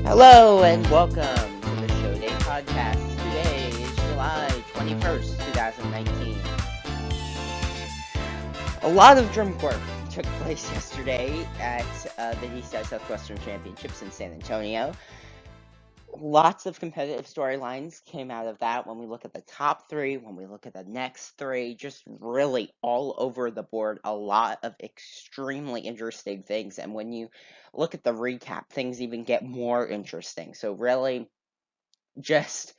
Hello and welcome to the Show Day Podcast. Today is July 21st, 2019. A lot of drum corps took place yesterday at the DCI Southwestern Championships in San Antonio. Lots of competitive storylines came out of that when we look at the top three, when we look at the next three, just really all over the board, a lot of extremely interesting things. And when you look at the recap, things even get more interesting. So really, just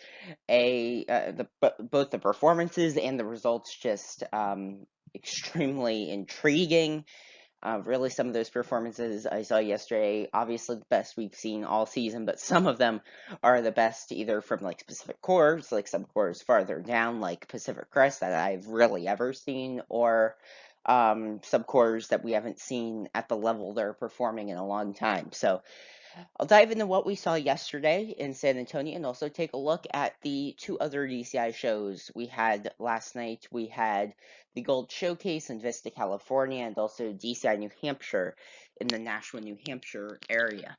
both the performances and the results just extremely intriguing. Really, some of those performances I saw yesterday, obviously the best we've seen all season, but some of them are the best either from like specific corps, like some corps farther down, like Pacific Crest, that I've really ever seen, or some corps that we haven't seen at the level they're performing in a long time. So I'll dive into what we saw yesterday in San Antonio and also take a look at the two other DCI shows we had last night. We had the Gold Showcase in Vista, California, and also DCI New Hampshire in the Nashua, New Hampshire area.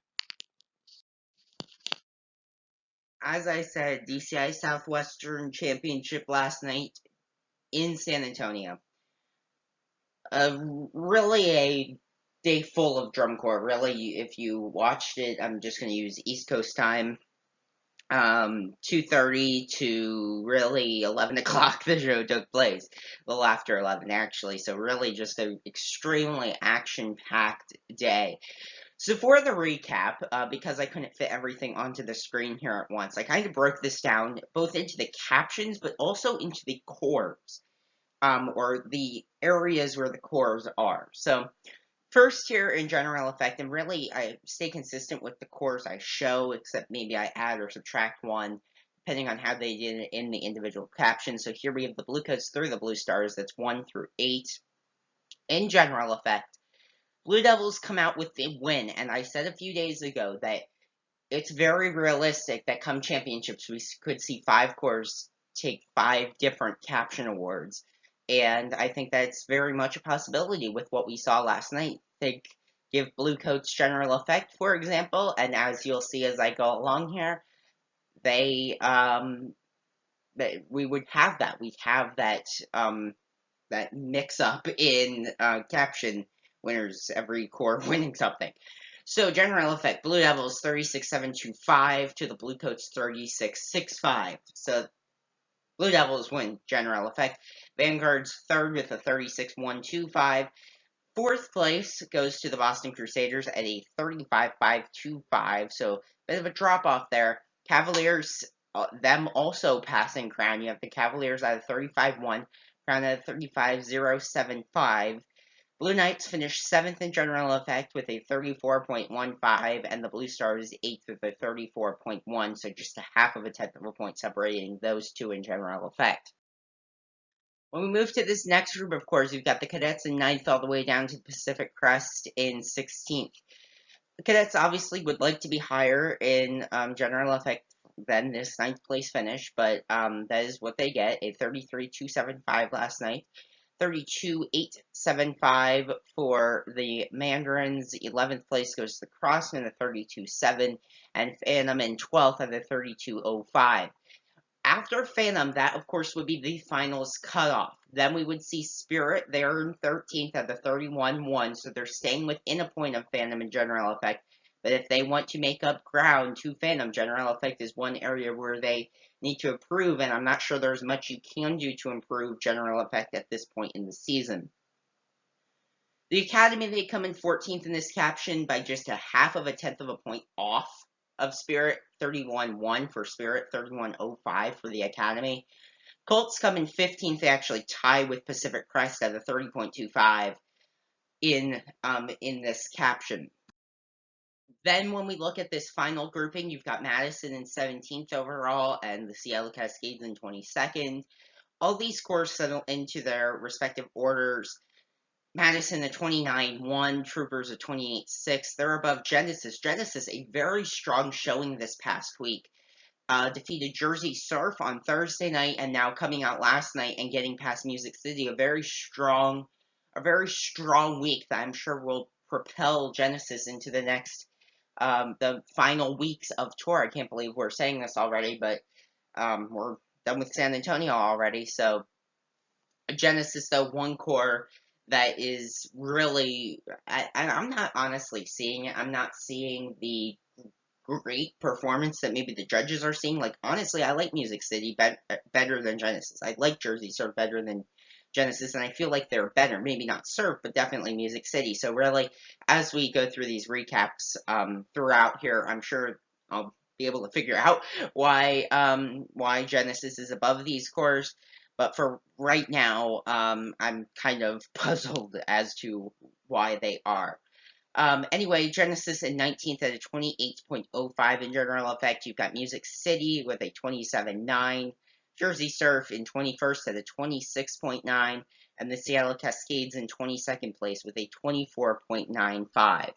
As I said, DCI Southwestern Championship last night in San Antonio. Really a day full of drum corps. Really, if you watched it, I'm just going to use East Coast time. 2:30 to really 11 o'clock the show took place. A little after 11, actually. So really just an extremely action-packed day. So for the recap, because I couldn't fit everything onto the screen here at once, I kind of broke this down both into the captions, but also into the corps, or the areas where the corps are. So first here in general effect, and really I stay consistent with the corps I show, except maybe I add or subtract one, depending on how they did it in the individual captions. So here we have the Blue Coats through the Blue Stars, that's 1 through 8. In general effect, Blue Devils come out with the win, and I said a few days ago that it's very realistic that come championships we could see 5 corps take 5 different caption awards. And I think that's very much a possibility with what we saw last night. They give Blue Coats general effect, for example, and as you'll see as I go along here, we would have that. We'd have that that mix up in caption winners, every corps winning something. So general effect, Blue Devils 36-725 to the Blue Coats 36-65. So Blue Devils win general effect. Vanguard's third with a 36-125. Fourth place goes to the Boston Crusaders at a 35-525. So a bit of a drop off there. Cavaliers, them also passing Crown. You have the Cavaliers at a 35-1, Crown at a 35-075. Blue Knights finished 7th in general effect with a 34.15, and the Blue Stars 8th with a 34.1, so just a half of a tenth of a point separating those two in general effect. When we move to this next group, of course, you've got the Cadets in 9th all the way down to the Pacific Crest in 16th. The Cadets obviously would like to be higher in general effect than this 9th place finish, but that is what they get, a 33-275 last night. 32-875 for the Mandarins. 11th place goes to the Crossmen at 32-7, and Phantom in 12th at the 32-05. After Phantom, that of course would be the finals cutoff. Then we would see Spirit there in 13th at the 31-1, so they're staying within a point of Phantom in general effect. But if they want to make up ground to Phantom, general effect is one area where they need to improve, and I'm not sure there's much you can do to improve general effect at this point in the season. The Academy, they come in 14th in this caption by just a half of a tenth of a point off of Spirit, 31-1 for Spirit, 31-05 for the Academy. Colts come in 15th, they actually tie with Pacific Crest at a 30.25 in this caption. Then when we look at this final grouping, you've got Madison in 17th overall and the Seattle Cascades in 22nd. All these scores settle into their respective orders. Madison at 29-1, Troopers at 28-6. They're above Genesis. Genesis, a very strong showing this past week. Defeated Jersey Surf on Thursday night and now coming out last night and getting past Music City. A very strong week that I'm sure will propel Genesis into the next the final weeks of tour. I can't believe we're saying this already, but we're done with San Antonio already. So Genesis, though, one core that is really, I'm not honestly seeing it. I'm not seeing the great performance that maybe the judges are seeing. Like, honestly, I like Music City better than Genesis. I like Jersey Surf better than Genesis, and I feel like they're better. Maybe not Surf, but definitely Music City. So really, as we go through these recaps throughout here, I'm sure I'll be able to figure out why Genesis is above these cores. But for right now, I'm kind of puzzled as to why they are. Anyway, Genesis in 19th at a 28.05 in general effect. You've got Music City with a 27.9. Jersey Surf in 21st at a 26.9. And the Seattle Cascades in 22nd place with a 24.95.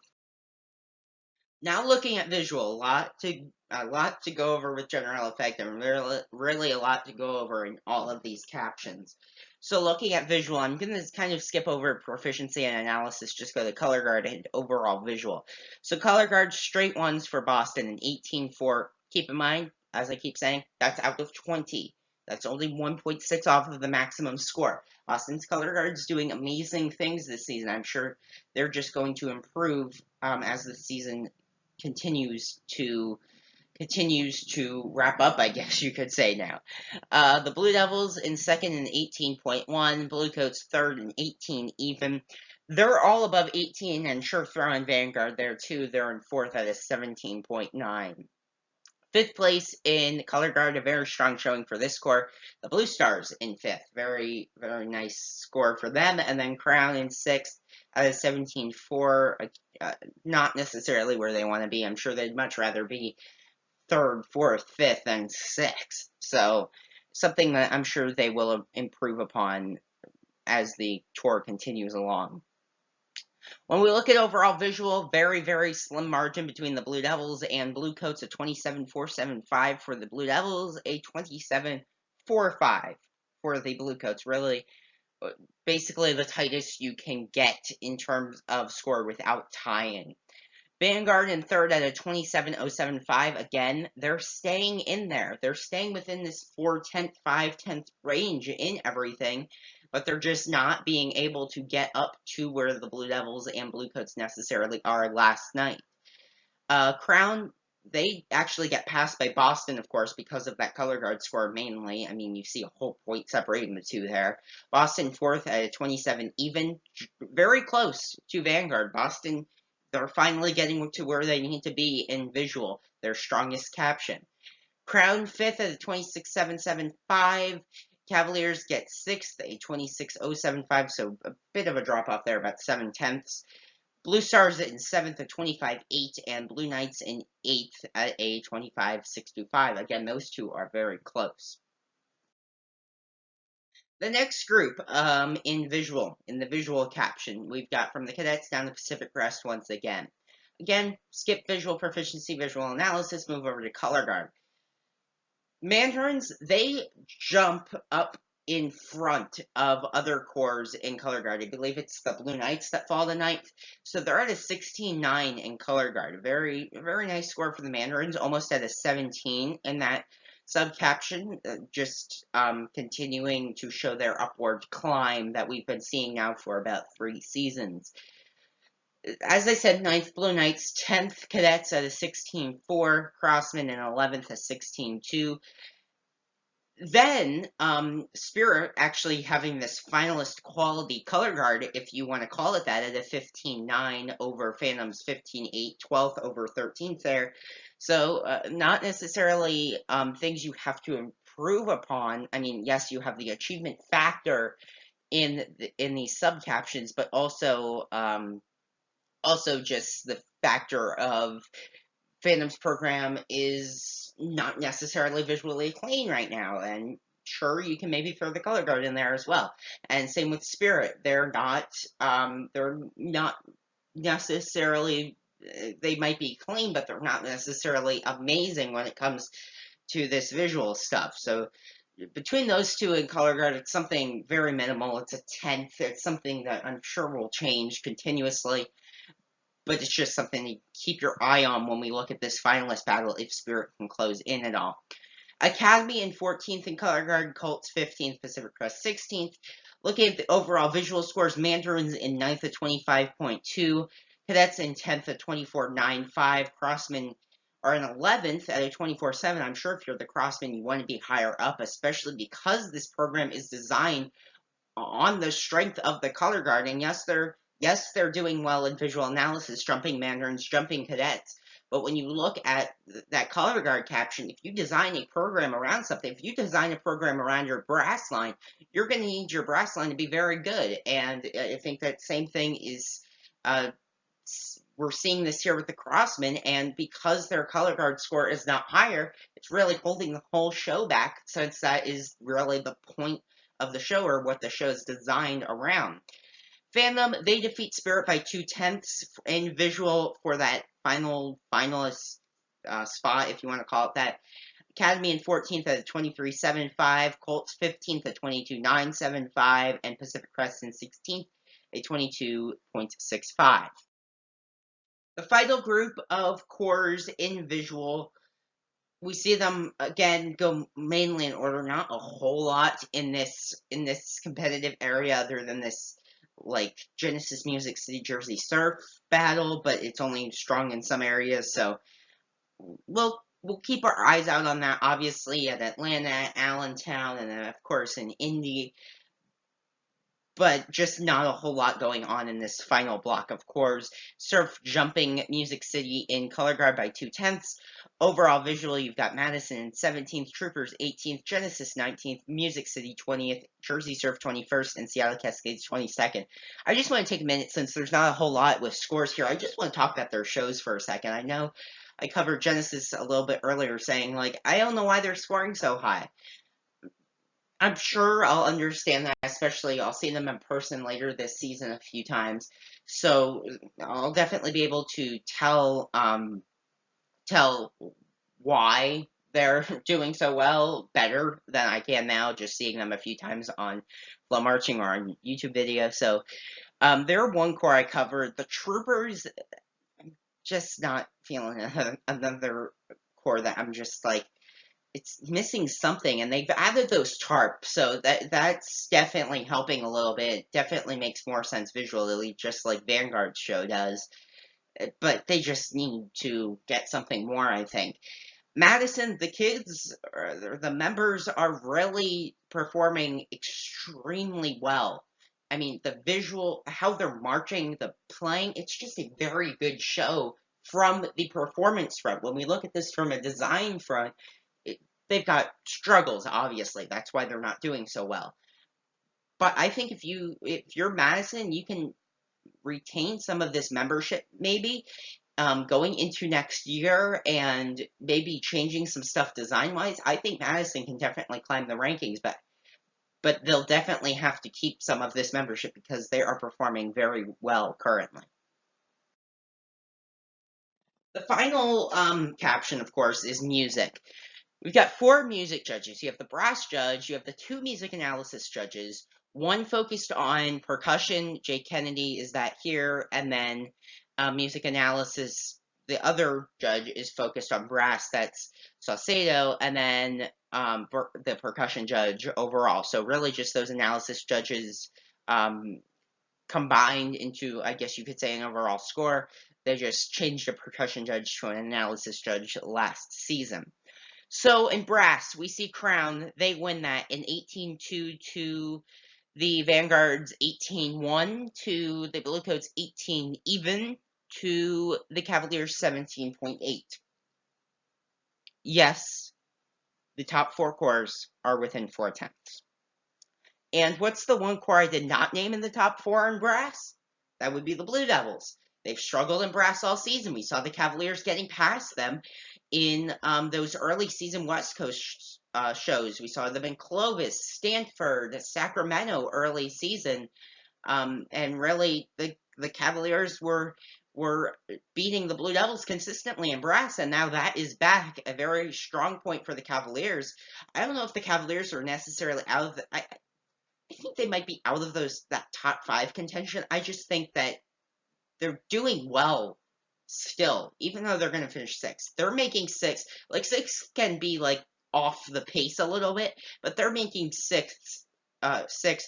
Now looking at visual, a lot to go over with general effect, and really a lot to go over in all of these captions. So looking at visual, I'm going to kind of skip over proficiency and analysis, just go to color guard and overall visual. So color guard, straight ones for Boston, and 18.4. Keep in mind, as I keep saying, that's out of 20. That's only 1.6 off of the maximum score. Boston's color guard's doing amazing things this season. I'm sure they're just going to improve as the season continues to wrap up, I guess you could say now. The Blue Devils in second and 18.1, Bluecoats third and 18 even. They're all above 18, and sure throw in Vanguard there too. They're in fourth at a 17.9. Fifth place in Color Guard, a very strong showing for this score. The Blue Stars in fifth. Very, very nice score for them. And then Crown in sixth at a 17.4. Not necessarily where they want to be. I'm sure they'd much rather be third, fourth, fifth, and sixth. So something that I'm sure they will improve upon as the tour continues along. When we look at overall visual, very, very slim margin between the Blue Devils and Bluecoats, a 27.475 for the Blue Devils, a 27.45 for the Bluecoats. Really, basically the tightest you can get in terms of score without tying. Vanguard in third at a 27.075. Again, they're staying in there. They're staying within this 4/10, 5/10 range in everything, but they're just not being able to get up to where the Blue Devils and Bluecoats necessarily are last night. Crown, they actually get passed by Boston, of course, because of that color guard score mainly. I mean, you see a whole point separating the two there. Boston fourth at a 27 even. Very close to Vanguard. Boston, they're finally getting to where they need to be in visual, their strongest caption. Crown fifth at a 26.775. Cavaliers get sixth, a 26.075, so a bit of a drop off there, about 7/10. Blue Stars in seventh at 25.8, and Blue Knights in eighth at a 25.625. Again, those two are very close. The next group in the visual caption, we've got from the Cadets down to Pacific Crest once again. Again, skip visual proficiency, visual analysis, move over to color guard. Mandarins, they jump up in front of other cores in color guard. I believe it's the Blue Knights that fall to ninth. So they're at a 16.9 in color guard. Very, very nice score for the Mandarins, almost at a 17 in that subcaption, just continuing to show their upward climb that we've been seeing now for about 3 seasons. As I said, 9th Blue Knights, 10th Cadets at a 16.4, Crossmen in 11th at 16.2. Then, Spirit actually having this finalist quality color guard, if you want to call it that, at a 15.9 over Phantom's 15.8, 12th over 13th there. So, not necessarily things you have to improve upon. I mean, yes, you have the achievement factor in these subcaptions, but also just the factor of Phantom's program is not necessarily visually clean right now, and sure, you can maybe throw the color guard in there as well. And same with Spirit, they're not necessarily, they might be clean, but they're not necessarily amazing when it comes to this visual stuff. So between those two and color guard, it's something very minimal. It's a 10th. It's something that I'm sure will change continuously. but it's just something to keep your eye on when we look at this finalist battle if Spirit can close in at all. Academy in 14th and Color Guard, Colts 15th, Pacific Crest 16th. Looking at the overall visual scores, Mandarins in 9th at 25.2, Cadets in 10th at 24.95, Crossmen are in 11th at a 24.7. I'm sure if you're the Crossmen, you want to be higher up, especially because this program is designed on the strength of the Color Guard. And yes, they're doing well in visual analysis, jumping Mandarins, jumping Cadets. But when you look at that Color Guard caption, if you design a program around something, if you design a program around your brass line, you're going to need your brass line to be very good. And I think that same thing is, we're seeing this here with the Crossmen, and because their Color Guard score is not higher, it's really holding the whole show back, since that is really the point of the show, or what the show is designed around. Fandom, they defeat Spirit by 2/10 in visual for that finalist spot, if you want to call it that. Academy in 14th at 23.75, Colts 15th at 22.975, and Pacific Crest in 16th at 22.65. The final group of cores in visual, we see them again go mainly in order, not a whole lot in this competitive area other than this like Genesis Music City Jersey Surf battle, but it's only strong in some areas, so we'll keep our eyes out on that, obviously, at Atlanta, Allentown, and then of course in Indy. But just not a whole lot going on in this final block of cores. Surf jumping Music City in Color Guard by 2/10. Overall visual, you've got Madison in 17th, Troopers 18th, Genesis 19th, Music City 20th, Jersey Surf 21st, and Seattle Cascades 22nd. I just want to take a minute, since there's not a whole lot with scores here, I just want to talk about their shows for a second. I know I covered Genesis a little bit earlier, saying, like, I don't know why they're scoring so high. I'm sure I'll understand that, especially I'll see them in person later this season a few times. So I'll definitely be able to tell why they're doing so well better than I can now, just seeing them a few times on Flow Marching or on YouTube video. So they're one core I covered. The Troopers, I'm just not feeling another core that I'm just like, it's missing something, and they've added those tarps, so that's definitely helping a little bit. It definitely makes more sense visually, just like Vanguard's show does. But they just need to get something more, I think. Madison, the kids, the members are really performing extremely well. I mean, the visual, how they're marching, the playing, it's just a very good show from the performance front. When we look at this from a design front, they've got struggles, obviously. That's why they're not doing so well. But I think if you're Madison, you can retain some of this membership, maybe going into next year, and maybe changing some stuff design-wise. I think Madison can definitely climb the rankings, but they'll definitely have to keep some of this membership because they are performing very well currently. The final caption, of course, is music. We've got 4 music judges. You have the brass judge, you have the 2 music analysis judges, one focused on percussion, Jay Kennedy is that here, and then music analysis, the other judge is focused on brass, that's Saucedo, and then the percussion judge overall. So really just those analysis judges combined into, I guess you could say, an overall score. They just changed the percussion judge to an analysis judge last season. So in brass, we see Crown. They win that in 18-2 to the Vanguard's 18-1 to the Bluecoats 18 even to the Cavaliers 17.8. Yes, the top 4 cores are within 4/10. And what's the one core I did not name in the top 4 in brass? That would be the Blue Devils. They've struggled in brass all season. We saw the Cavaliers getting past them in those early season West Coast shows. We saw them in Clovis, Stanford, Sacramento early season. And really, the Cavaliers were beating the Blue Devils consistently in brass, and now that is back, a very strong point for the Cavaliers. I don't know if the Cavaliers are necessarily out of the... I think they might be out of that top 5 contention. I just think that they're doing well still, even though they're going to finish sixth. They're making sixth. Like sixth can be like off the pace a little bit, but they're making sixth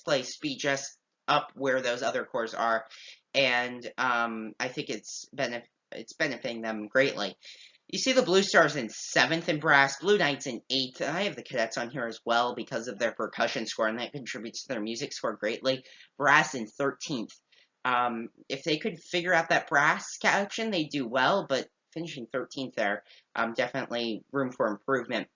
place be just up where those other cores are, and I think it's benefiting them greatly. You see the Blue Stars in 7th in brass, Blue Knights in 8th, and I have the Cadets on here as well because of their percussion score, and that contributes to their music score greatly. Brass in 13th. If they could figure out that brass caption, they do well, but finishing 13th there, definitely room for improvement.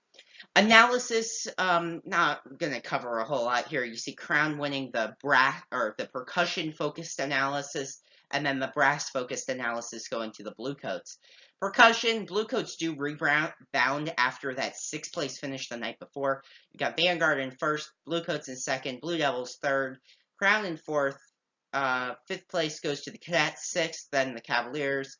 Analysis, not going to cover a whole lot here. You see Crown winning the brass or the percussion focused analysis, and then the brass focused analysis going to the Bluecoats. Percussion, Bluecoats do rebound after that 6th place finish the night before. You got Vanguard in 1st, Bluecoats in 2nd, Blue Devils 3rd, Crown in 4th. 5th place goes to the Cadets, 6th, then the Cavaliers.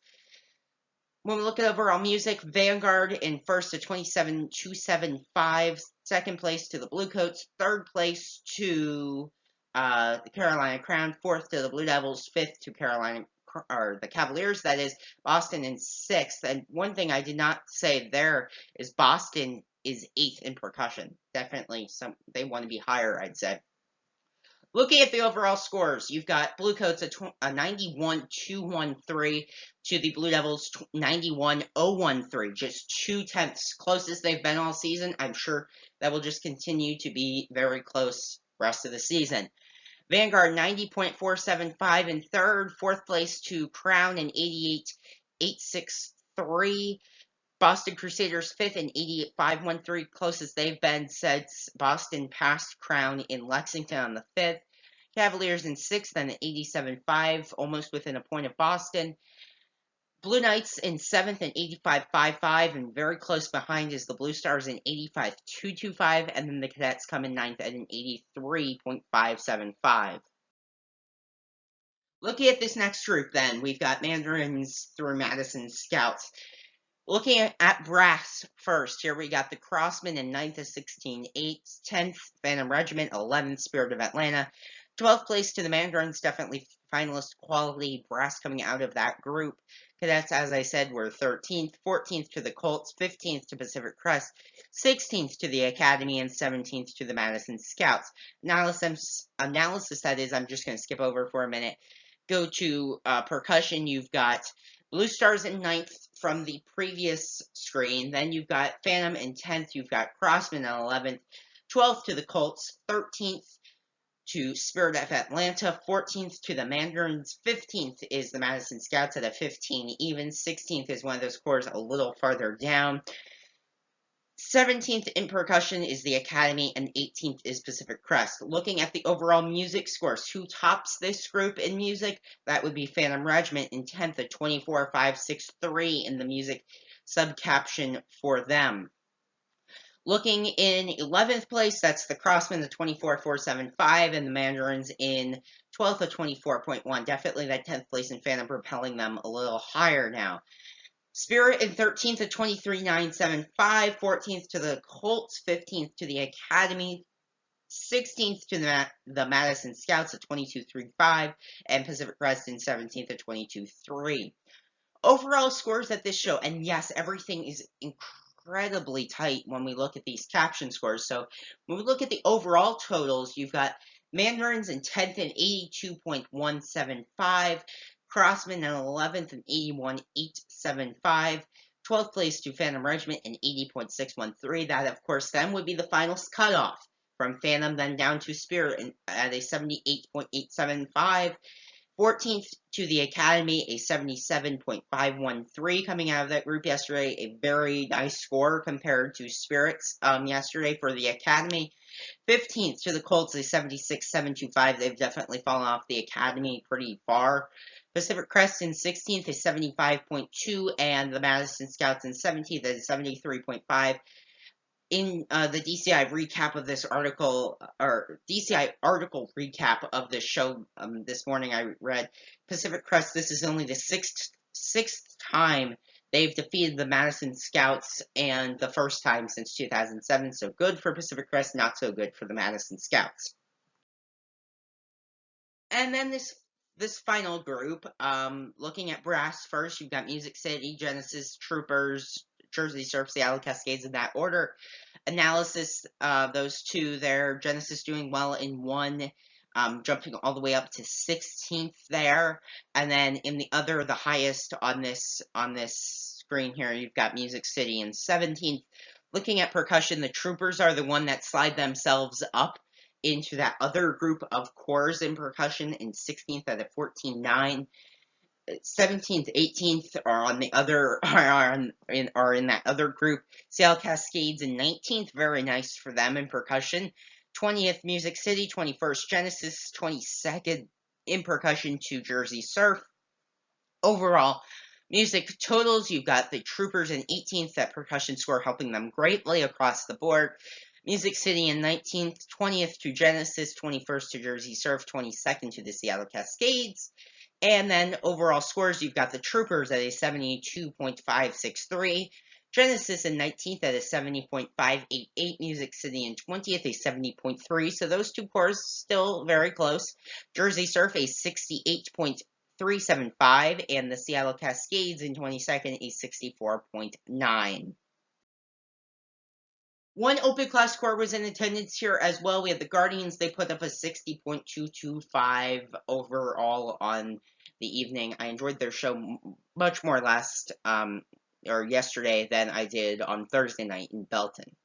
When we look at overall music, Vanguard in 1st at 27,275. 2nd place to the Bluecoats. 3rd place to the Carolina Crown. 4th to the Blue Devils. 5th to the Cavaliers. That is Boston in 6th. And one thing I did not say there is Boston is 8th in percussion. Definitely they want to be higher, I'd say. Looking at the overall scores, you've got Bluecoats a 91,213 to the Blue Devils 91,013, just 2/10 closest they've been all season. I'm sure that will just continue to be very close rest of the season. Vanguard 90.475 in 3rd, 4th place to Crown in 88,863. Boston Crusaders 5th and 88,513, closest they've been since Boston passed Crown in Lexington on the 5th. Cavaliers in 6th and 87.5, almost within a point of Boston. Blue Knights in 7th and 85.55, and very close behind is the Blue Stars in 85.225, and then the Cadets come in 9th at an 83.575. Looking at this next group then, we've got Mandarins through Madison Scouts. Looking at brass first, here we got the Crossmen in 9th at 16.8, 10th Phantom Regiment, 11th Spirit of Atlanta, 12th place to the Mandarins, definitely finalist quality brass coming out of that group. Cadets, as I said, were 13th, 14th to the Colts, 15th to Pacific Crest, 16th to the Academy, and 17th to the Madison Scouts. Analysis that is, I'm just going to skip over for a minute. Go to percussion, you've got Blue Stars in 9th from the previous screen. Then you've got Phantom in 10th. You've got Crossman in 11th. 12th to the Colts. 13th to Spirit of Atlanta. 14th to the Mandarins. 15th is the Madison Scouts at a 15 even. 16th is one of those cores a little farther down. 17th in percussion is the Academy, and 18th is Pacific Crest. Looking at the overall music scores, who tops this group in music? That would be Phantom Regiment in 10th at 24,563 in the music subcaption for them. Looking in 11th place, that's the Crossmen at 24,475, and the Mandarins in 12th at 24.1. Definitely that 10th place in Phantom propelling them a little higher now. Spirit in 13th at 23,975, 14th to the Colts, 15th to the Academy, 16th to the Madison Scouts at 22.35, and Pacific Crest in 17th at 22.3. Overall scores at this show, and yes, everything is incredibly tight when we look at these caption scores. So when we look at the overall totals, you've got Mandarins in 10th and 82.175, Crossman in 11th and 81.875, 12th place to Phantom Regiment and 80.613. That, of course, then would be the final cutoff from Phantom, then down to Spirit at a 78.875. 14th to the Academy, a 77.513 coming out of that group yesterday. A very nice score compared to Spirits yesterday for the Academy. 15th to the Colts, a 76.725. They've definitely fallen off the Academy pretty far. Pacific Crest in 16th is 75.2, and the Madison Scouts in 17th is 73.5. In the DCI recap of this article, or DCI article recap of this show this morning, I read Pacific Crest. This is only the sixth time they've defeated the Madison Scouts, and the first time since 2007. So good for Pacific Crest, not so good for the Madison Scouts. And then this this final group, looking at brass first, you've got Music City, Genesis, Troopers, Jersey Surf, Seattle Cascades in that order. Analysis, those two there, Genesis doing well in one, jumping all the way up to 16th there, and then in the other, the highest on this screen here, you've got Music City in 17th. Looking at percussion, the Troopers are the one that slide themselves up into that other group of cores in percussion in 16th at a 14.9. 17th, 18th are on the other are in that other group. Seattle Cascades in 19th, very nice for them in percussion. 20th Music City, 21st Genesis, 22nd in percussion to Jersey Surf. Overall music totals, you've got the Troopers in 18th, that percussion score helping them greatly across the board. Music City in 19th, 20th to Genesis, 21st to Jersey Surf, 22nd to the Seattle Cascades. And then overall scores, you've got the Troopers at a 72.563, Genesis in 19th at a 70.588, Music City in 20th, a 70.3, so those two cores still very close. Jersey Surf, a 68.375, and the Seattle Cascades in 22nd, a 64.9. One open class score was in attendance here as well. We had the Guardians. They put up a 60.225 overall on the evening. I enjoyed their show much more yesterday than I did on Thursday night in Belton.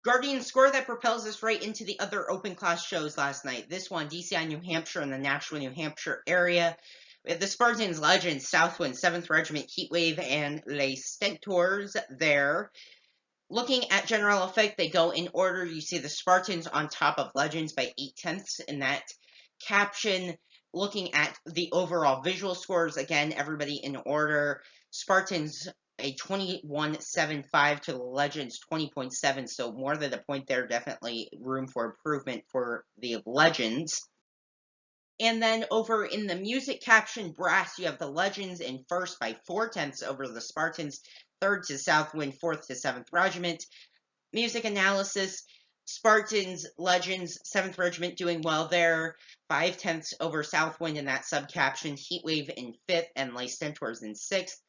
Guardian score that propels us right into the other open class shows last night. This one, DCI New Hampshire in the Nashua, New Hampshire area. We have the Spartans, Legends, Southwind, 7th Regiment, Heatwave, and Les Stentors there. Looking at general effect, they go in order. You see the Spartans on top of Legends by 8/10 in that caption. Looking at the overall visual scores, again, everybody in order. Spartans a 21.75 to the Legends 20.7, so more than a point there, definitely room for improvement for the Legends. And then over in the music caption brass, you have the Legends in first by 4/10 over the Spartans, third to Southwind, fourth to 7th Regiment. Music analysis, Spartans, Legends, 7th Regiment doing well there, 5/10 over Southwind in that subcaption, Heatwave in 5th, and Les Centaurs in 6th.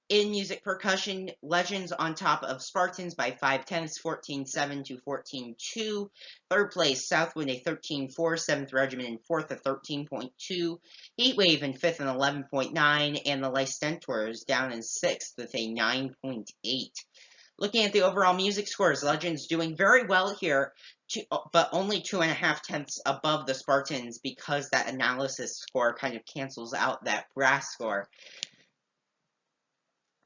In music percussion, Legends on top of Spartans by 5/10, 14.7 to 14.2. Third place, Southwind a 13.4, 7th Regiment in 4th a 13.2. Heatwave in 5th and 11.9, and the Les Centaurs down in 6th with a 9.8. Looking at the overall music scores, Legends doing very well here, but only 2.5 above the Spartans because that analysis score kind of cancels out that brass score.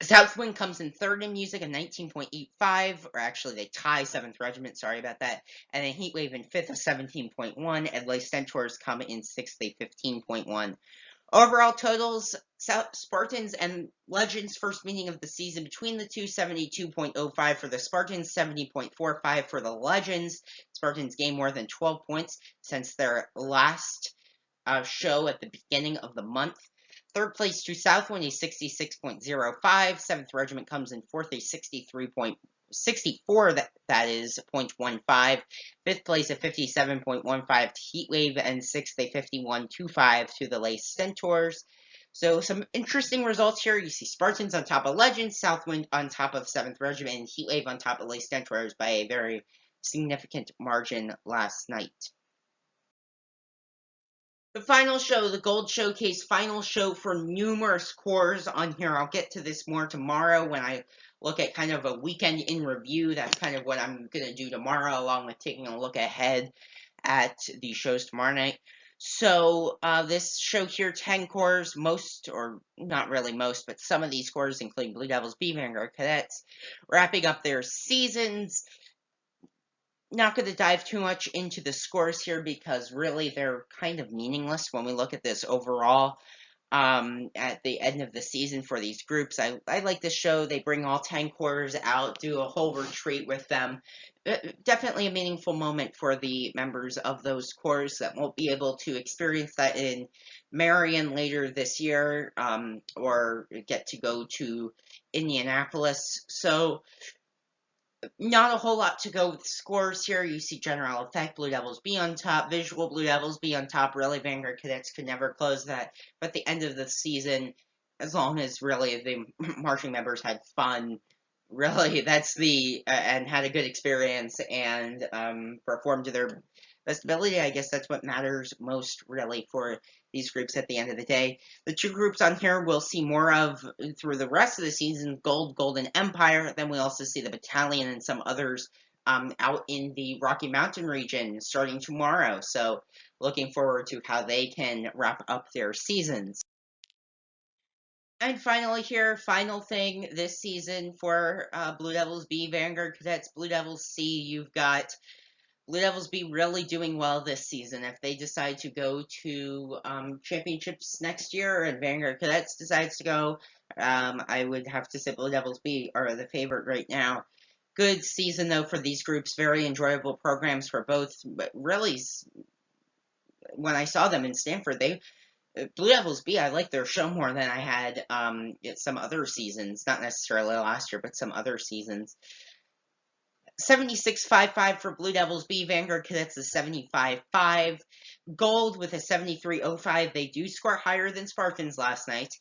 Southwind comes in third in music at 19.85, or actually they tie 7th Regiment, sorry about that, and then Heatwave in 5th of 17.1, and Les Centaurs come in 6th, a 15.1. Overall totals, Spartans and Legends first meeting of the season between the two, 72.05 for the Spartans, 70.45 for the Legends. Spartans gained more than 12 points since their last show at the beginning of the month. Third place to Southwind, a 66.05. 7th Regiment comes in fourth, a 63.64, that is 0.15. Fifth place, a 57.15 to Heatwave, and sixth, a 51.25 to the Les Centaurs. So some interesting results here. You see Spartans on top of Legends, Southwind on top of 7th Regiment, and Heatwave on top of Les Centaurs by a very significant margin last night. The final show, the Gold Showcase final show for numerous cores on here. I'll get to this more tomorrow when I look at kind of a weekend in review. That's kind of what I'm going to do tomorrow, along with taking a look ahead at the shows tomorrow night. So this show here, 10 cores, most, or not really most, but some of these cores, including Blue Devils, B, Vanguard Cadets, wrapping up their seasons. Not going to dive too much into the scores here because really they're kind of meaningless when we look at this overall at the end of the season for these groups. I like this show. They bring all 10 cores out, do a whole retreat with them. Definitely a meaningful moment for the members of those cores that won't be able to experience that in Marion later this year or get to go to Indianapolis. So Not a whole lot to go with scores here. You see general effect, Blue Devils B on top, visual Blue Devils B on top. Really, Vanguard Cadets could never close that. But at the end of the season, as long as really the marching members had fun, really that's and had a good experience and performed to their best ability. I guess that's what matters most really for these groups at the end of the day. The two groups on here we'll see more of through the rest of the season: Gold, Golden Empire. Then we also see the Battalion and some others out in the Rocky Mountain region starting tomorrow. So looking forward to how they can wrap up their seasons. And finally here, final thing this season for Blue Devils B, Vanguard Cadets, Blue Devils C, you've got Blue Devils be really doing well this season. If they decide to go to championships next year and Vanguard Cadets decides to go, I would have to say Blue Devils B are the favorite right now. Good season, though, for these groups. Very enjoyable programs for both. But really, when I saw them in Stanford, Blue Devils B, I like their show more than I had some other seasons. Not necessarily last year, but some other seasons. 76.55 for Blue Devils B. Vanguard Cadets is 75.5. Gold with a 73.05. They do score higher than Spartans last night.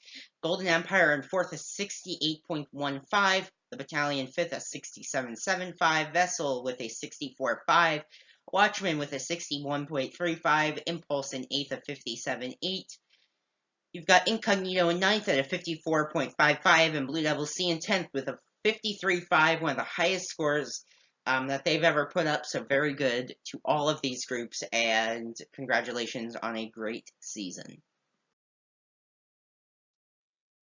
Golden Empire in fourth is 68.15. The Battalion fifth is 67.75. Vessel with a 64.5. Watchman with a 61.35. Impulse in eighth of 57.8. You've got Incognito in ninth at a 54.55, and Blue Devils C in 10th with a 53.5, one of the highest scores that they've ever put up. So very good to all of these groups, and congratulations on a great season.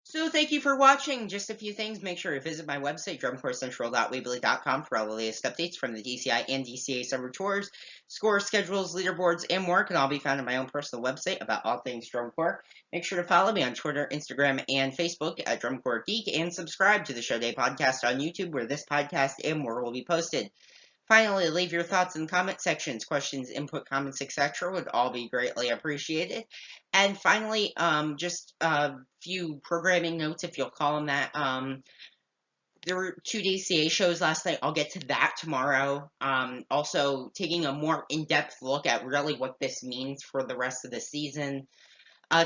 So thank you for watching. Just a few things. Make sure to visit my website, drumcorpscentral.weebly.com, for all the latest updates from the DCI and DCA summer tours, score schedules, leaderboards, and more can all be found on my own personal website about all things drum corps. Make sure to follow me on Twitter, Instagram, and Facebook at Drum Corps Geek, and subscribe to the Show Day podcast on YouTube, where this podcast and more will be posted. Finally, leave your thoughts in the comment sections. Questions, input, comments, etc. would all be greatly appreciated. And finally, just a few programming notes, if you'll call them that. There were 2 DCA shows last night. I'll get to that tomorrow. Also, taking a more in-depth look at really what this means for the rest of the season.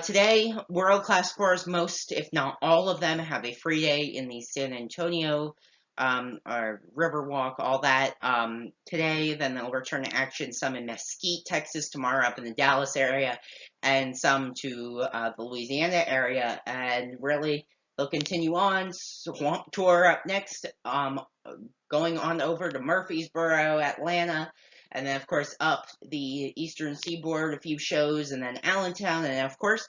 Today, world-class corps, most, if not all of them, have a free day in the San Antonio or Riverwalk, all that today. Then they'll return to action, some in Mesquite, Texas tomorrow, up in the Dallas area, and some to the Louisiana area. And really, they'll continue on. Swamp Tour up next, going on over to Murfreesboro, Atlanta, and then, of course, up the Eastern Seaboard, a few shows, and then Allentown. And, of course,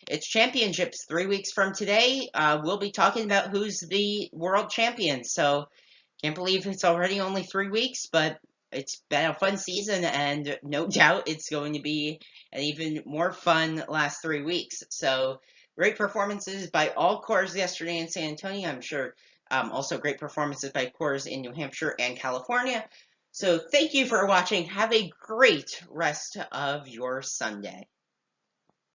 it's championships 3 weeks from today. We'll be talking about who's the world champion. So, can't believe it's already only 3 weeks, but it's been a fun season, and no doubt it's going to be an even more fun last 3 weeks. So, great performances by all corps yesterday in San Antonio, I'm sure. Also, great performances by corps in New Hampshire and California. So thank you for watching. Have a great rest of your Sunday.